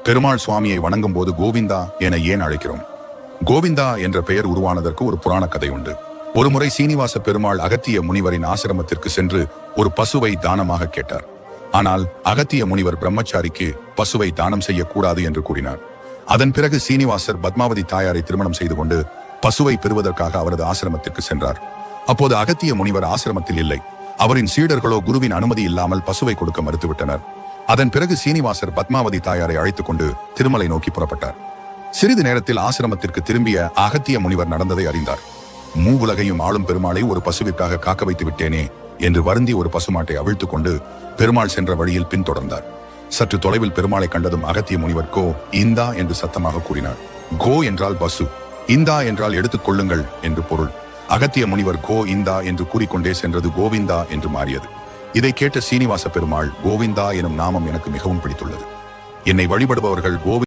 பெருமாள் சுவாமியை வணங்கும் போது கோவிந்தா என ஏன் அழைக்கிறோம்? கோவிந்தா என்ற பெயர் உருவானதற்கு ஒரு புராண கதை உண்டு. ஒருமுறை சீனிவாச பெருமாள் அகத்திய முனிவரின் ஆசிரமத்திற்கு சென்று ஒரு பசுவை தானமாக கேட்டார். ஆனால் அகத்திய முனிவர் பிரம்மச்சாரிக்கு பசுவை தானம் செய்யக்கூடாது என்று கூறினார். அதன் பிறகு சீனிவாசர் பத்மாவதி தாயாரை திருமணம் செய்து கொண்டு பசுவை பெறுவதற்காக அவரது ஆசிரமத்திற்கு சென்றார். அப்போது அகத்திய முனிவர் ஆசிரமத்தில் இல்லை. அவரின் சீடர்களோ குருவின் அனுமதி இல்லாமல் பசுவை கொடுக்க மறுத்துவிட்டனர். அதன் பிறகு சீனிவாசர் பத்மாவதி தாயாரை அழைத்துக் கொண்டு திருமலை நோக்கி புறப்பட்டார். சிறிது நேரத்தில் ஆசிரமத்திற்கு திரும்பிய அகத்திய முனிவர் நடந்ததை அறிந்தார். மூவுலகையும் ஆளும் பெருமாளை ஒரு பசுவிற்காக காக்க வைத்து விட்டேனே என்று வருந்தி ஒரு பசுமாட்டை அவிழ்த்துக் கொண்டு பெருமாள் சென்ற வழியில் பின்தொடர்ந்தார். சற்று தொலைவில் பெருமாளை கண்டதும் அகத்திய முனிவர் கோ இந்தா என்று சத்தமாக கூறினார். கோ என்றால் பசு, இந்தா என்றால் எடுத்துக் கொள்ளுங்கள் என்று பொருள். அகத்திய முனிவர் கோ இந்தா என்று கூறிக்கொண்டே சென்றது கோவிந்தா என்று மாறியது. இதை கேட்ட சீனிவாச பெருமாள், கோவிந்தா எனும் நாமம் எனக்கு மிகவும் பிடித்துள்ளது. என்னை வழிபடுபவர்கள் கோவிந்தா